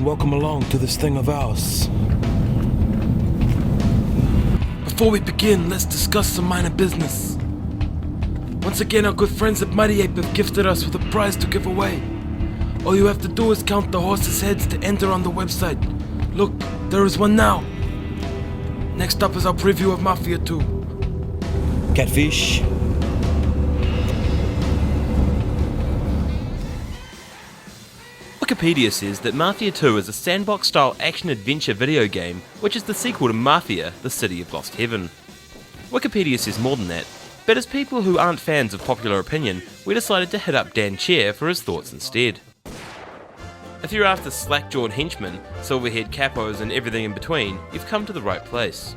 and welcome along to this thing of ours. Before we begin, let's discuss some minor business. Once again, our good friends at Mighty Ape have gifted us with a prize to give away. All you have to do is count the horses' heads to enter on the website. Look, there is one now. Next up is our preview of Mafia II. Catfish. Wikipedia says that Mafia II is a sandbox-style action-adventure video game, which is the sequel to Mafia: The City of Lost Heaven. Wikipedia says more than that, but as people who aren't fans of popular opinion, we decided to hit up Dan Chair for his thoughts instead. If you're after slack-jawed henchmen, silver-haired capos and everything in between, you've come to the right place.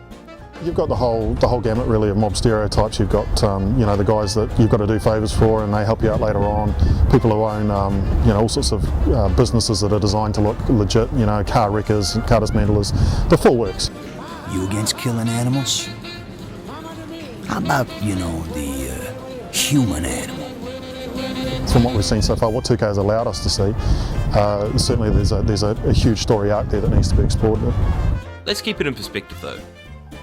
You've got the whole gamut really of mob stereotypes. You've got the guys that you've got to do favours for and they help you out later on. People who own all sorts of businesses that are designed to look legit. Car wreckers, car dismantlers, the full works. You against killing animals? How about, the human animal? From what we've seen so far, what 2K has allowed us to see, certainly there's a huge story arc there that needs to be explored. Let's keep it in perspective though.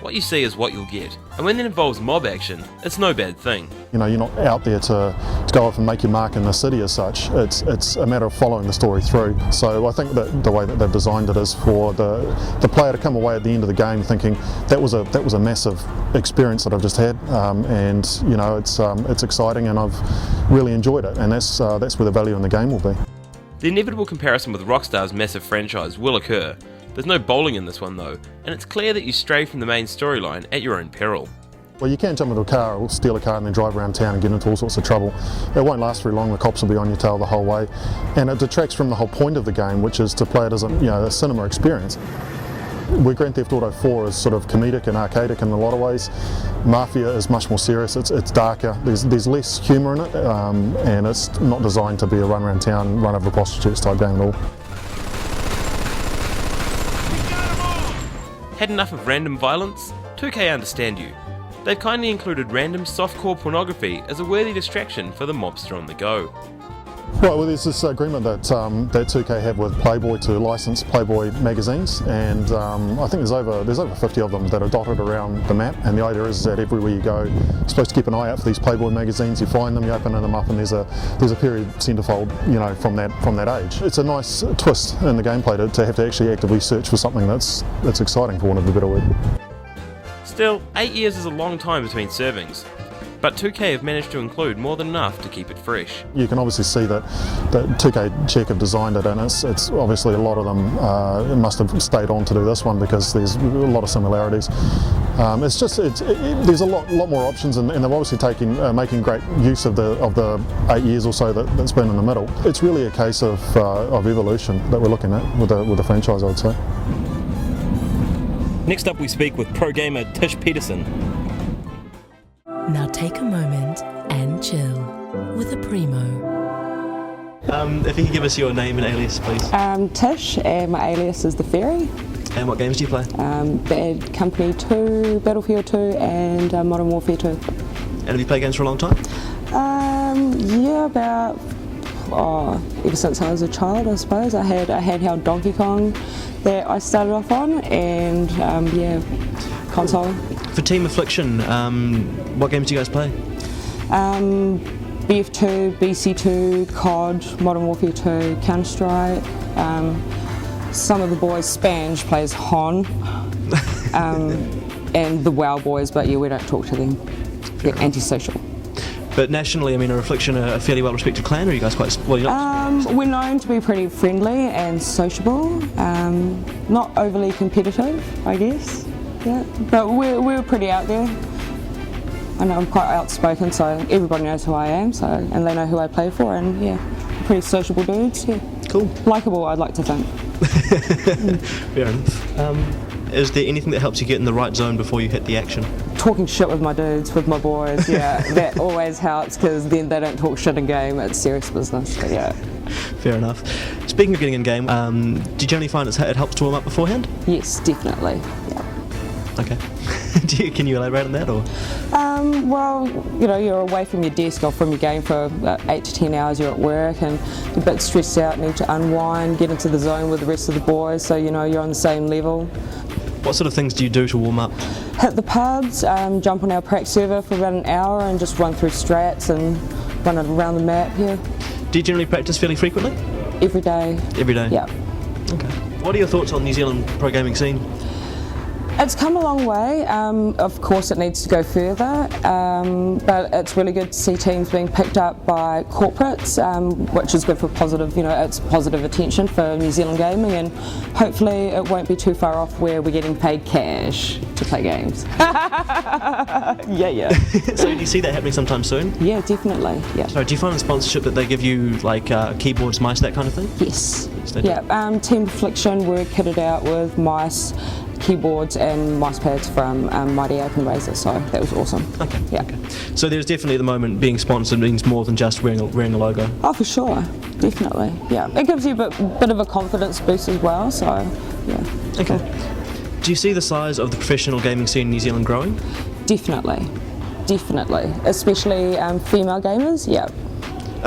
What you see is what you'll get, and when it involves mob action, it's no bad thing. You're not out there to go off and make your mark in the city as such. It's a matter of following the story through. So I think that the way that they've designed it is for the player to come away at the end of the game thinking that was a massive experience that I've just had, and it's exciting and I've really enjoyed it, and that's where the value in the game will be. The inevitable comparison with Rockstar's massive franchise will occur. There's no bowling in this one though, and it's clear that you stray from the main storyline at your own peril. Well, you can jump into a car or steal a car and then drive around town and get into all sorts of trouble. It won't last very long, the cops will be on your tail the whole way, and it detracts from the whole point of the game, which is to play it as a cinema experience. Where Grand Theft Auto 4 is sort of comedic and arcadic in a lot of ways, Mafia is much more serious. It's darker, there's less humour in it, and it's not designed to be a run around town, run over prostitutes type game at all. Had enough of random violence? 2K understand you. They've kindly included random softcore pornography as a worthy distraction for the mobster on the go. Right, well there's this agreement that 2K have with Playboy to license Playboy magazines, and I think there's over 50 of them that are dotted around the map, and the idea is that everywhere you go, you're supposed to keep an eye out for these Playboy magazines. You find them, you open them up, and there's a period centerfold, from that age. It's a nice twist in the gameplay to have to actually actively search for something that's exciting, for want of a better word. Still, 8 years is a long time between servings. But 2K have managed to include more than enough to keep it fresh. You can obviously see that 2K CZECH have designed it, and it's obviously a lot of them must have stayed on to do this one because there's a lot of similarities. There's a lot more options, and they've obviously making great use of the 8 years or so that's been in the middle. It's really a case of evolution that we're looking at with the franchise, I would say. Next up we speak with pro gamer Tish Peterson. Now take a moment and chill with a primo. If you could give us your name and alias, please. Tish, and my alias is The Fairy. And what games do you play? Bad Company 2, Battlefield 2, and Modern Warfare 2. And have you played games for a long time? Ever since I was a child, I suppose. I had a handheld Donkey Kong that I started off on, and console. For Team Affliction, what games do you guys play? BF2, BC2, COD, Modern Warfare 2, Counter-Strike. Some of the boys, Spange plays Hon, and the WoW boys, but we don't talk to them. They're antisocial. But nationally, are Affliction a fairly well-respected clan, or are you guys quite... We're known to be pretty friendly and sociable, not overly competitive, I guess. Yeah, but we're pretty out there. I know I'm quite outspoken, so everybody knows who I am, and they know who I play for, and pretty sociable dudes. Yeah, cool, likeable, I'd like to think. Fair enough. Is there anything that helps you get in the right zone before you hit the action? Talking shit with my dudes, with my boys. Yeah, that always helps because then they don't talk shit in game. It's serious business. But yeah. Fair enough. Speaking of getting in game, did you only find it helps to warm up beforehand? Yes, definitely. Yeah. Okay. Can you elaborate on that, or? Well, you know, you're away from your desk or from your game for 8 to 10 hours, you're at work and you're a bit stressed out, need to unwind, get into the zone with the rest of the boys so you know you're on the same level. What sort of things do you do to warm up? Hit the pubs, jump on our prac server for about an hour and just run through strats and run it around the map here. Do you generally practice fairly frequently? Every day. Every day? Yeah. Okay. What are your thoughts on New Zealand pro gaming scene? It's come a long way. Of course it needs to go further, but it's really good to see teams being picked up by corporates, which is good for positive, you know, it's positive attention for New Zealand gaming, and hopefully it won't be too far off where we're getting paid cash to play games. Yeah. So do you see that happening sometime soon? Yeah, definitely, yeah. So do you find the sponsorship that they give you, like keyboards, mice, that kind of thing? Yes. They do? Yeah, Team Affliction were kitted out with mice, keyboards and mouse pads from Mighty Ape and Razer, so that was awesome. Okay. Yeah. Okay. So there's definitely at the moment being sponsored means more than just wearing a logo. Oh, for sure, definitely. Yeah, it gives you a bit of a confidence boost as well. So, yeah. Okay. Do you see the size of the professional gaming scene in New Zealand growing? Definitely, especially female gamers. Yeah.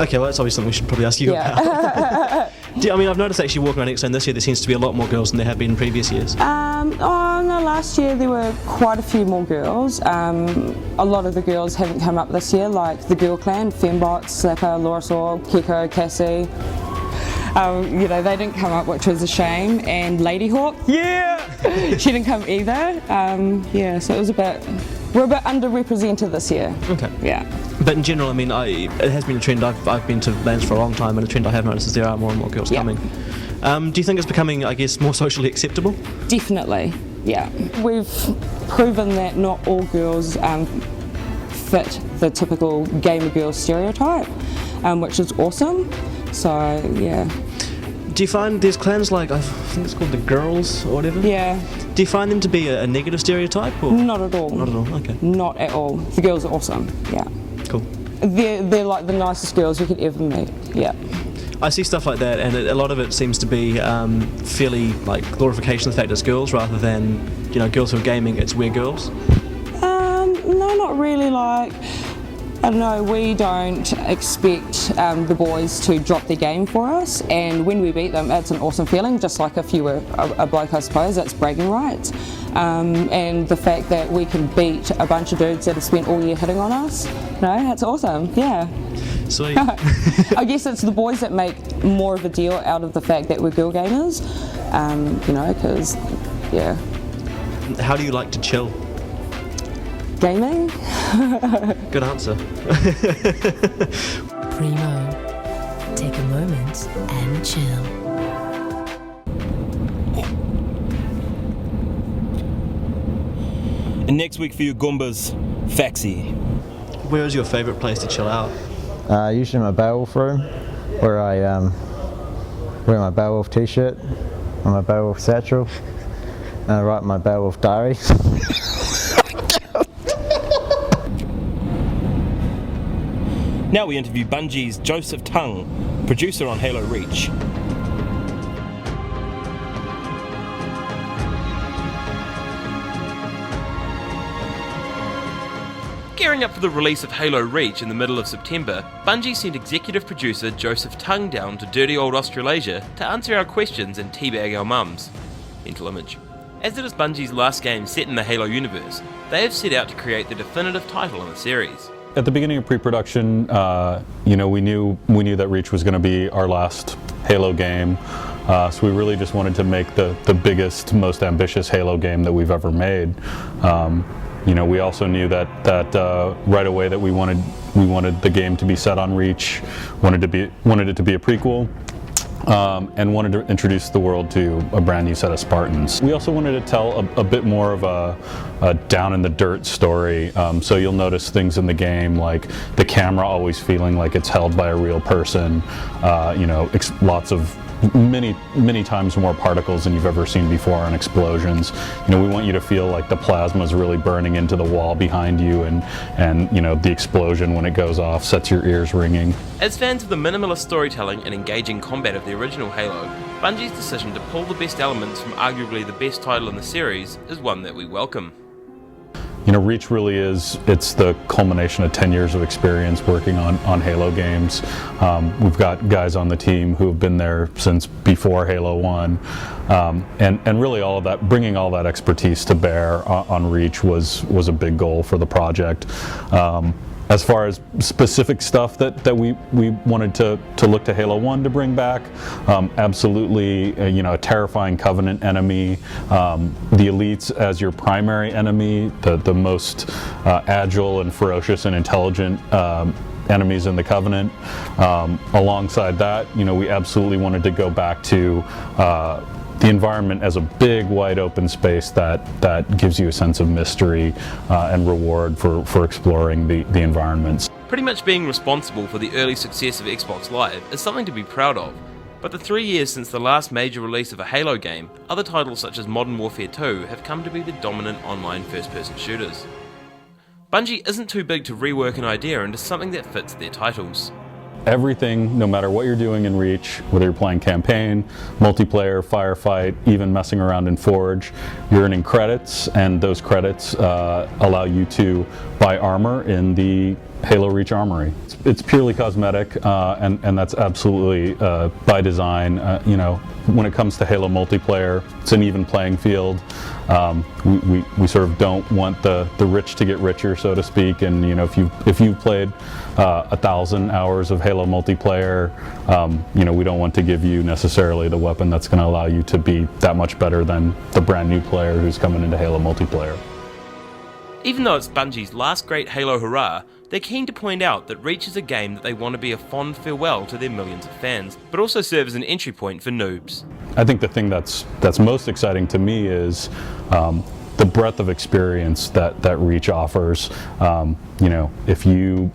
Okay, well that's obviously something we should probably ask you about. I mean, I've noticed actually walking around Exxon this year, there seems to be a lot more girls than there have been in previous years. No, last year there were quite a few more girls. A lot of the girls haven't come up this year, like the Girl Clan, Fembot, Slapper, Lorasaur, Keko, Cassie. You know, they didn't come up, which was a shame. And Ladyhawk, she didn't come either. Yeah, so it was we're a bit underrepresented this year. Okay. Yeah. But in general, I mean, it has been a trend. I've been to LANs for a long time, and a trend I have noticed is there are more and more girls coming. Do you think it's becoming, I guess, more socially acceptable? Definitely, yeah. We've proven that not all girls fit the typical gamer girl stereotype, which is awesome. So, yeah. Do you find there's clans like, I think it's called the Girls or whatever? Yeah. Do you find them to be a negative stereotype? Or? Not at all. Not at all, okay. Not at all. The girls are awesome, yeah. Cool. They're like the nicest girls you could ever meet, yeah. I see stuff like that, and a lot of it seems to be fairly like glorification of the fact it's girls rather than, you know, girls who are gaming, it's we're girls. No, not really. Like, I don't know, we don't expect the boys to drop their game for us, and when we beat them, it's an awesome feeling, just like if you were a bloke, I suppose, that's bragging rights. And the fact that we can beat a bunch of dudes that have spent all year hitting on us, that's awesome, yeah. Sweet. I guess it's the boys that make more of a deal out of the fact that we're girl gamers, you know, because, yeah. How do you like to chill? Gaming. Good answer. Primo, take a moment and chill. And next week for you Goombas, Faxi. Where is your favourite place to chill out? Usually my Beowulf room, where I wear my Beowulf t-shirt and my Beowulf satchel, and I write my Beowulf diary. Now we interview Bungie's Joseph Tung, producer on Halo Reach. Gearing up for the release of Halo Reach in the middle of September, Bungie sent executive producer Joseph Tung down to dirty old Australasia to answer our questions and teabag our mums. Mental image. As it is Bungie's last game set in the Halo universe, they have set out to create the definitive title in the series. At the beginning of pre-production, we knew that Reach was going to be our last Halo game, so we really just wanted to make the biggest, most ambitious Halo game that we've ever made. We also knew that right away that we wanted the game to be set on Reach, wanted it to be a prequel, and wanted to introduce the world to a brand new set of Spartans. We also wanted to tell a bit more of a down in the dirt story, so you'll notice things in the game like the camera always feeling like it's held by a real person, lots of many times more particles than you've ever seen before, and explosions. We want you to feel like the plasma is really burning into the wall behind you, and the explosion when it goes off sets your ears ringing. As fans of the minimalist storytelling and engaging combat of the original Halo, Bungie's decision to pull the best elements from arguably the best title in the series is one that we welcome. Reach really it's the culmination of 10 years of experience working on Halo games. We've got guys on the team who have been there since before Halo 1. And really all of that, bringing all that expertise to bear on Reach was a big goal for the project. As far as specific stuff that we wanted to look to Halo 1 to bring back, absolutely, a terrifying Covenant enemy, the elites as your primary enemy, the most agile and ferocious and intelligent enemies in the Covenant. Alongside that, we absolutely wanted to go back to the environment as a big, wide open space that gives you a sense of mystery and reward for exploring the environments. Pretty much being responsible for the early success of Xbox Live is something to be proud of, but the 3 years since the last major release of a Halo game, other titles such as Modern Warfare 2 have come to be the dominant online first-person shooters. Bungie isn't too big to rework an idea into something that fits their titles. Everything, no matter what you're doing in Reach, whether you're playing campaign, multiplayer, firefight, even messing around in Forge, you're earning credits, and those credits allow you to buy armor in the Halo Reach Armory. It's purely cosmetic, and that's absolutely by design. When it comes to Halo multiplayer, it's an even playing field. We sort of don't want the rich to get richer, so to speak. And if you've played 1,000 hours of Halo multiplayer, we don't want to give you necessarily the weapon that's going to allow you to be that much better than the brand new player who's coming into Halo multiplayer. Even though it's Bungie's last great Halo hurrah, they're keen to point out that Reach is a game that they want to be a fond farewell to their millions of fans, but also serve as an entry point for noobs. I think the thing that's most exciting to me is the breadth of experience that Reach offers. If you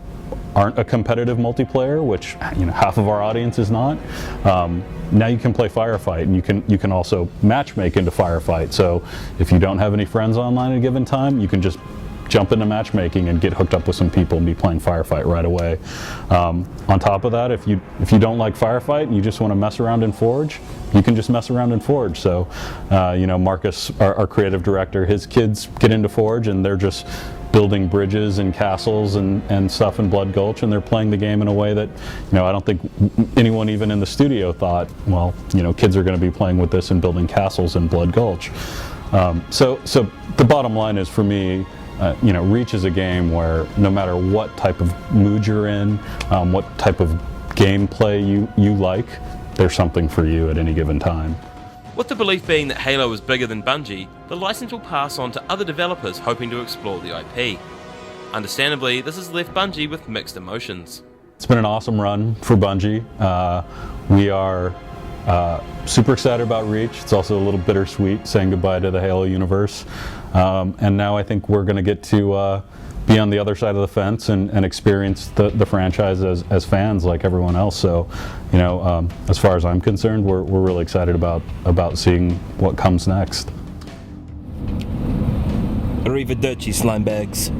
aren't a competitive multiplayer, which half of our audience is not, now you can play Firefight, and you can also matchmake into Firefight. So if you don't have any friends online at a given time, you can just jump into matchmaking and get hooked up with some people and be playing Firefight right away. On top of that, if you don't like Firefight and you just want to mess around in Forge, you can just mess around in Forge. So Marcus, our creative director, his kids get into Forge and they're just building bridges and castles and stuff in Blood Gulch, and they're playing the game in a way that I don't think anyone even in the studio thought, well, kids are going to be playing with this and building castles in Blood Gulch. So the bottom line is, for me, Reach is a game where no matter what type of mood you're in, what type of gameplay you like, there's something for you at any given time. With the belief being that Halo is bigger than Bungie, the license will pass on to other developers hoping to explore the IP. Understandably, this has left Bungie with mixed emotions. It's been an awesome run for Bungie. We are super excited about Reach. It's also a little bittersweet saying goodbye to the Halo universe. And now I think we're going to get to be on the other side of the fence and experience the franchise as fans like everyone else. So, as far as I'm concerned, we're really excited about seeing what comes next. Arrivederci, slimebags.